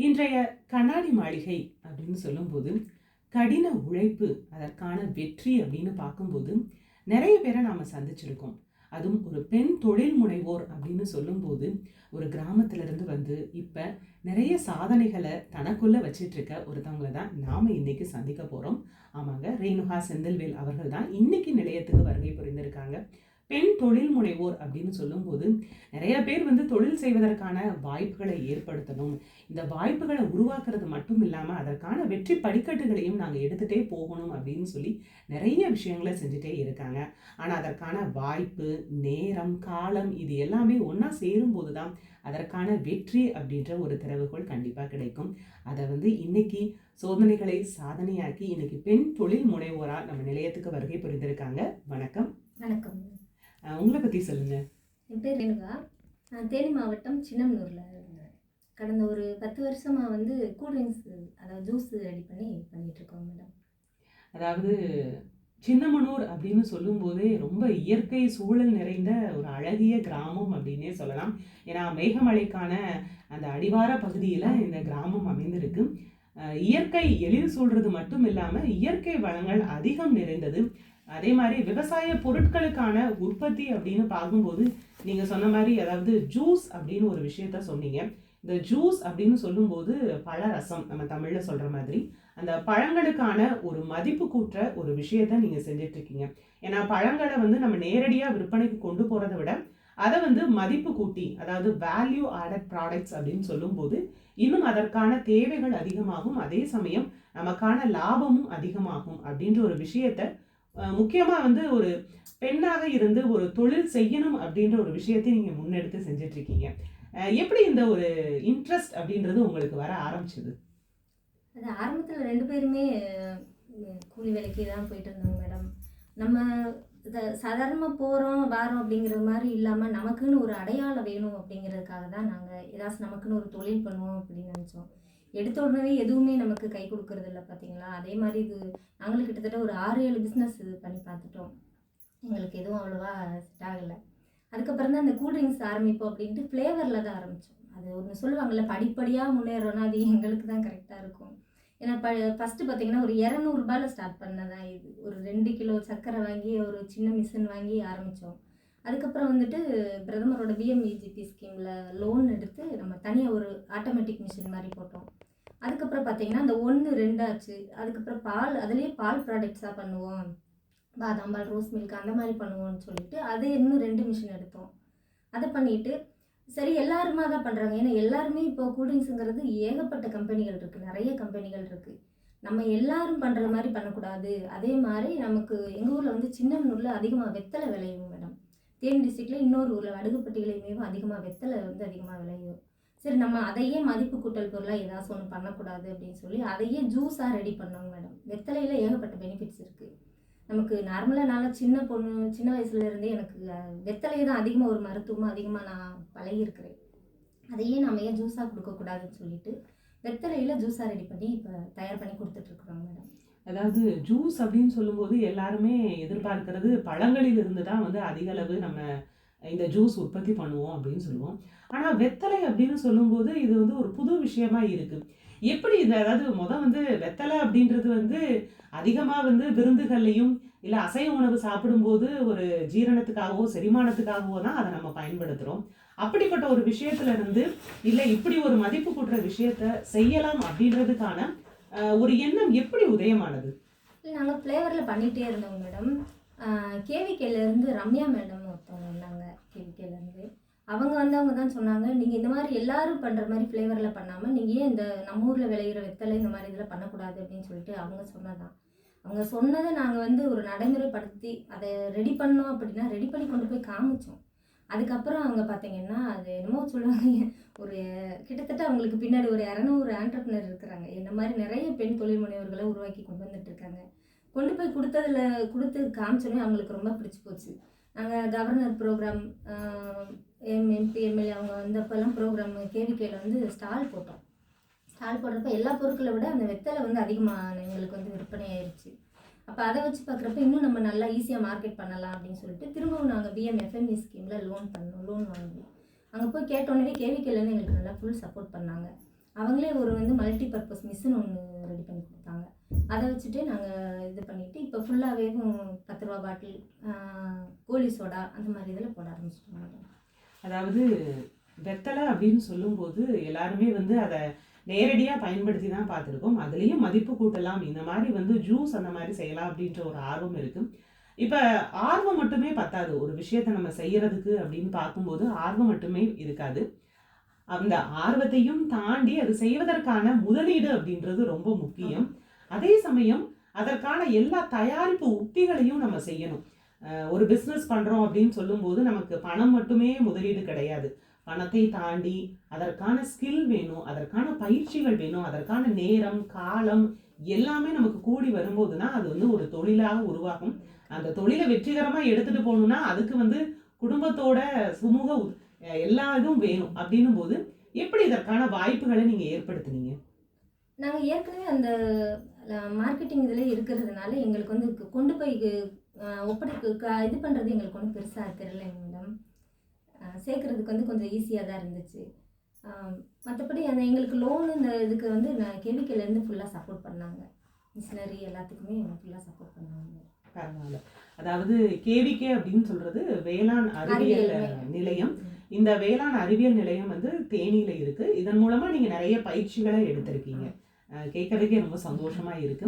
இன்றைய கண்ணாடி மாளிகை அப்படின்னு சொல்லும்போது கடின உழைப்பு அதற்கான வெற்றி அப்படின்னு பார்க்கும்போது நிறைய பேரை நாம் சந்திச்சிருக்கோம். அதுவும் ஒரு பெண் தொழில் முனைவோர் அப்படின்னு சொல்லும்போது ஒரு கிராமத்திலிருந்து வந்து இப்போ நிறைய சாதனைகளை தனக்குள்ள வச்சிட்டு இருக்க ஒருத்தவங்களை தான் நாம் இன்னைக்கு சந்திக்க போகிறோம். ஆமாங்க, ரேணுகா செந்தில்வேல் அவர்கள் தான் இன்னைக்கு நிலையத்துக்கு வருகை புரிந்திருக்காங்க. பெண் தொழில் முனைவோர் அப்படின்னு சொல்லும்போது நிறைய பேர் வந்து தொழில் செய்வதற்கான வாய்ப்புகளை ஏற்படுத்தணும். இந்த வாய்ப்புகளை உருவாக்குறது மட்டும் இல்லாமல் அதற்கான வெற்றி படிக்கட்டுகளையும் நாங்கள் எடுத்துகிட்டே போகணும் அப்படின்னு சொல்லி நிறைய விஷயங்களை செஞ்சுட்டே இருக்காங்க. ஆனால் அதற்கான வாய்ப்பு, நேரம், காலம் இது எல்லாமே ஒன்றா சேரும்போது தான் அதற்கான வெற்றி அப்படின்ற ஒரு திறவுகோள் கண்டிப்பாக கிடைக்கும். அதை வந்து இன்னைக்கு சோதனைகளை சாதனையாக்கி இன்னைக்கு பெண் தொழில் முனைவோராக நம்ம நிலையத்துக்கு வருகை புரிந்திருக்காங்க. வணக்கம். வணக்கம். உங்களை பற்றி சொல்லுங்கள். என் பேர் ரேணுகா. நான் தேனி மாவட்டம் சின்னமனூரில் இருந்தேன். கடந்த ஒரு 10 வருஷமாக வந்து கூல்ட்ரிங்க்ஸ், அதாவது ஜூஸ் ரெடி பண்ணிகிட்ருக்கோம் மேடம். அதாவது சின்னமனூர் அப்படின்னு சொல்லும்போதே ரொம்ப இயற்கை சூழல் நிறைந்த ஒரு அழகிய கிராமம் அப்படின்னே சொல்லலாம். ஏன்னா மேகமலைக்கான அந்த அடிவார பகுதியில் இந்த கிராமம் அமைந்திருக்கு. இயற்கை எழில் சூழ்றது மட்டும் இல்லாமல் இயற்கை வளங்கள் அதிகம் நிறைந்தது. அதே மாதிரி விவசாய பொருட்களுக்கான உற்பத்தி அப்படின்னு பார்க்கும்போது நீங்கள் சொன்ன மாதிரி, அதாவது ஜூஸ் அப்படின்னு ஒரு விஷயத்த சொன்னீங்க. இந்த ஜூஸ் அப்படின்னு சொல்லும்போது பழரசம், நம்ம தமிழில் சொல்கிற மாதிரி அந்த பழங்களுக்கான ஒரு மதிப்பு கூட்டுற ஒரு விஷயத்த நீங்கள் செஞ்சிட்ருக்கீங்க. ஏன்னா பழங்களை வந்து நம்ம நேரடியாக விற்பனைக்கு கொண்டு போகிறத விட அதை வந்து மதிப்பு கூட்டி, அதாவது வேல்யூ ஆடட் ப்ராடக்ட்ஸ் அப்படின்னு சொல்லும்போது இன்னும் அதற்கான தேவைகள் அதிகமாகும், அதே சமயம் நமக்கான லாபமும் அதிகமாகும் அப்படின்ற ஒரு விஷயத்த முக்கியமாக வந்து ஒரு பெண்ணாக இருந்து ஒரு தொழில் செய்யணும் அப்படின்ற ஒரு விஷயத்தை நீங்கள் முன்னெடுத்து செஞ்சிட்ருக்கீங்க. எப்படி இந்த ஒரு இன்ட்ரெஸ்ட் அப்படின்றது உங்களுக்கு வர ஆரம்பிச்சது? அது ஆரம்பத்தில் 2 பேருமே கூலி வேலைக்கு தான் போயிட்டு இருந்தாங்க மேடம். நம்ம சாதாரணமாக போகிறோம் வாரோம் அப்படிங்கிற மாதிரி இல்லாமல் நமக்குன்னு ஒரு அடையாளம் வேணும் அப்படிங்கிறதுக்காக தான் நாங்கள் ஏதாச்சும் நமக்குன்னு ஒரு தொழில் பண்ணுவோம் அப்படின்னு நினச்சோம். எடுத்த உடனே எதுவுமே நமக்கு கை கொடுக்கறது இல்லை பார்த்தீங்களா. அதே மாதிரி இது நாங்களும் கிட்டத்தட்ட ஒரு 6-7 பிஸ்னஸ் இது பண்ணி பார்த்துட்டோம். எங்களுக்கு எதுவும் அவ்வளோவா செட் ஆகலை. அதுக்கப்புறம் தான் இந்த கூல்ட்ரிங்க்ஸ் ஆரம்பிப்போம் அப்படின்ட்டு ஃப்ளேவரில் தான் ஆரம்பித்தோம். அது ஒன்று சொல்லுவாங்கள்ல, படிப்படியாக முன்னேறோன்னா அது எங்களுக்கு தான் கரெக்டாக இருக்கும். ஏன்னா ஃபஸ்ட்டு பார்த்தீங்கன்னா ஒரு 200 ரூபாயில் ஸ்டார்ட் பண்ணதான் இது. ஒரு 2 கிலோ சர்க்கரை வாங்கி ஒரு சின்ன மிஷின் வாங்கி ஆரம்பித்தோம். அதுக்கப்புறம் வந்துட்டு பிரதமரோட பிஎம்இஜிபி ஸ்கீமில் லோன் எடுத்து நம்ம தனியாக ஒரு ஆட்டோமேட்டிக் மிஷின் மாதிரி போட்டோம். அதுக்கப்புறம் பார்த்தீங்கன்னா அந்த 1, 2 ஆச்சு. அதுக்கப்புறம் பால், அதுலேயே பால் ப்ராடக்ட்ஸாக பண்ணுவோம், பாதாம் பால், ரோஸ் மில்க் அந்த மாதிரி பண்ணுவோம்னு சொல்லிட்டு அது இன்னும் 2 மிஷின் எடுத்தோம். அதை பண்ணிவிட்டு சரி எல்லாருமா தான் பண்ணுறாங்க. ஏன்னா எல்லாருமே இப்போ கூல்ட்ரிங்க்ஸுங்கிறது ஏகப்பட்ட கம்பெனிகள் இருக்குது, நிறைய கம்பெனிகள் இருக்குது. நம்ம எல்லாரும் பண்ணுற மாதிரி பண்ணக்கூடாது. அதே மாதிரி நமக்கு எங்கள் ஊரில் வந்து சின்னமனூரில் அதிகமாக வெத்தலை விளையும் மேடம். தேனி டிஸ்ட்ரிக்டில் இன்னொரு ஊரில் வடுகுப்பட்டிகளையுமே அதிகமாக வெத்தலை வந்து அதிகமாக விளையும். சரி நம்ம அதையே மதிப்பு கூட்டல் பொருளாக ஏதாச்சும் ஒன்று பண்ணக்கூடாது அப்படின்னு சொல்லி அதையே ஜூஸாக ரெடி பண்ணோங்க மேடம். வெத்தலையில் ஏகப்பட்ட பெனிஃபிட்ஸ் இருக்குது. நமக்கு நார்மலாக நல்லா சின்ன பொண்ணு, சின்ன வயசுலேருந்தே எனக்கு வெத்தலையை தான் அதிகமாக ஒரு மருத்துவமாக அதிகமாக நான் பழகியிருக்கிறேன். அதையே நம்ம ஏன் ஜூஸாக கொடுக்கக்கூடாதுன்னு சொல்லிட்டு வெத்தலையில் ஜூஸாக ரெடி பண்ணி இப்போ தயார் பண்ணி கொடுத்துட்ருக்குறோங்க மேடம். அதாவது ஜூஸ் அப்படின்னு சொல்லும்போது எல்லாருமே எதிர்பார்க்கிறது பழங்களில் இருந்து தான் வந்து அதிக அளவு நம்ம இந்த ஜூஸ் உற்பத்தி பண்ணுவோம் அப்படின்னு சொல்லுவோம். ஆனால் வெத்தலை அப்படின்னு சொல்லும்போது இது வந்து ஒரு புது விஷயமா இருக்குது. எப்படி இந்த, அதாவது வந்து வெத்தலை அப்படின்றது வந்து அதிகமாக வந்து விருந்துகள்லையும் இல்லை அசைவ உணவு சாப்பிடும்போது ஒரு ஜீரணத்துக்காகவோ செரிமானத்துக்காகவோ தான் அதை நம்ம பயன்படுத்துகிறோம். அப்படிப்பட்ட ஒரு விஷயத்துல இருந்து இல்லை இப்படி ஒரு மதிப்பு கூட்டுற விஷயத்த செய்யலாம் அப்படின்றதுக்கான ஒரு எண்ணம் எப்படி உதயமானது? நாங்கள் ஃப்ளேவரில் பண்ணிகிட்டே இருந்தோங்க மேடம். கேவிகேலேருந்து ரம்யா மேடம் ஒருத்தவங்க வந்தாங்க, கேவிகேலேருந்து. அவங்க தான் சொன்னாங்க, நீங்கள் இந்த மாதிரி எல்லாரும் பண்ணுற மாதிரி ஃப்ளேவரில் பண்ணாமல் நீங்கள் ஏன் இந்த நம்ம ஊரில் விளையிற வெத்தலை இந்த மாதிரி இதில் பண்ணக்கூடாது அப்படின்னு சொல்லிட்டு அவங்க சொன்னதான். அவங்க சொன்னதை நாங்கள் வந்து ஒரு நடைமுறைப்படுத்தி அதை ரெடி பண்ணோம். அப்படின்னா ரெடி பண்ணி கொண்டு போய் காமிச்சோம். அதுக்கப்புறம் அவங்க பார்த்தீங்கன்னா அது என்னமோ சொல்லுவாங்க, ஒரு கிட்டத்தட்ட அவங்களுக்கு பின்னாடி ஒரு 200 ஆண்டர்ப்ரனர் இருக்கிறாங்க. இந்த மாதிரி நிறைய பெண் தொழில் முனைவர்களை உருவாக்கி கொண்டு வந்துட்டுருக்காங்க. கொண்டு போய் கொடுத்து காமிச்சோன்னே அவங்களுக்கு ரொம்ப பிடிச்சி போச்சு. நாங்கள் கவர்னர் ப்ரோக்ராம், எம்பி, எம்எல்ஏ அவங்க வந்தப்பெல்லாம் ப்ரோக்ராம் கேவிகேல வந்து ஸ்டால் போட்டோம். ஸ்டால் போடுறப்ப எல்லா பொருட்களை விட அந்த வெத்தலை வந்து அதிகமாக எங்களுக்கு வந்து விற்பனை ஆயிடுச்சு. அப்போ அதை வச்சு பார்க்குறப்ப இன்னும் நம்ம நல்லா ஈஸியாக மார்க்கெட் பண்ணலாம் அப்படின்னு சொல்லிட்டு திரும்பவும் நாங்கள் பிஎம்எஃப்எம்இ ஸ்கீமில் லோன் வாங்கி அங்கே போய் கேட்டோன்னே கேவிகேலேருந்து எங்களுக்கு நல்லா ஃபுல் சப்போர்ட் பண்ணாங்க. அவங்களே ஒரு வந்து மல்டி பர்பஸ் மிஷின் ஒன்று ரெடி பண்ணி கொடுத்தாங்க. அதை வச்சுட்டு நாங்கள் இது பண்ணிவிட்டு இப்போ ஃபுல்லாகவே 10 ரூபா பாட்டில், கோலி சோடா அந்த மாதிரி இதில் போட ஆரம்பிச்சிட்டோம் மேடம். அதாவது வெத்தலை அப்படின்னு சொல்லும்போது எல்லாருமே வந்து அதை நேரடியாக பயன்படுத்தி தான் பார்த்துருக்கோம். அதுலேயும் மதிப்பு கூட்டலாம், இந்த மாதிரி வந்து ஜூஸ் அந்த மாதிரி செய்யலாம் அப்படின்ற ஒரு ஆர்வம் இருக்குது. இப்போ ஆர்வம் மட்டுமே பத்தாது. ஒரு விஷயத்தை நம்ம செய்யறதுக்கு அப்படின்னு பார்க்கும்போது ஆர்வம் மட்டுமே இருக்காது. அந்த ஆர்வத்தையும் தாண்டி அது செய்வதற்கான முதலீடு அப்படின்றது ரொம்ப முக்கியம். அதே சமயம் அதற்கான எல்லா தயாரிப்பு உத்திகளையும் நம்ம செய்யணும். ஒரு பிஸ்னஸ் பண்ணுறோம் அப்படின்னு சொல்லும்போது நமக்கு பணம் மட்டுமே முதலீடு கிடையாது. பணத்தை தாண்டி அதற்கான ஸ்கில் வேணும், அதற்கான பயிற்சிகள் வேணும், அதற்கான நேரம் காலம் எல்லாமே நமக்கு கூடி வரும்போது தான் அது வந்து ஒரு தொழிலாக உருவாகும். அந்த தொழிலை வெற்றிகரமாக எடுத்துட்டு போகணும்னா அதுக்கு வந்து குடும்பத்தோட சுமூக எல்லா இதுவும் வேணும். அப்படின்னும் போது எப்படி இதற்கான வாய்ப்புகளை நீங்க ஏற்படுத்துனீங்க? நாங்கள் ஏற்கனவே அந்த மார்க்கெட்டிங் இதில் இருக்கிறதுனால எங்களுக்கு வந்து கொண்டு போய் இது பண்ணுறது எங்களுக்கு ஒன்றும் பெருசாக தெரியலைங்க மேடம். சேர்க்குறதுக்கு வந்து கொஞ்சம் ஈஸியாக தான் இருந்துச்சு. மற்றபடி அந்த எங்களுக்கு லோனு இந்த இதுக்கு வந்து கெமிக்கல்லேருந்து ஃபுல்லாக சப்போர்ட் பண்ணாங்க. மிஷினரி எல்லாத்துக்குமே ஃபுல்லாக சப்போர்ட் பண்ணாங்க. பரவாயில்ல. அதாவது கேவிகே அப்படின்னு சொல்றது வேளாண் அறிவியல் நிலையம். இந்த வேளாண் அறிவியல் நிலையம் வந்து தேனியில இருக்கு. இதன் மூலமா நீங்க நிறைய பயிற்சிகளை எடுத்திருக்கீங்க. கேட்கறதுக்கே ரொம்ப சந்தோஷமா இருக்கு.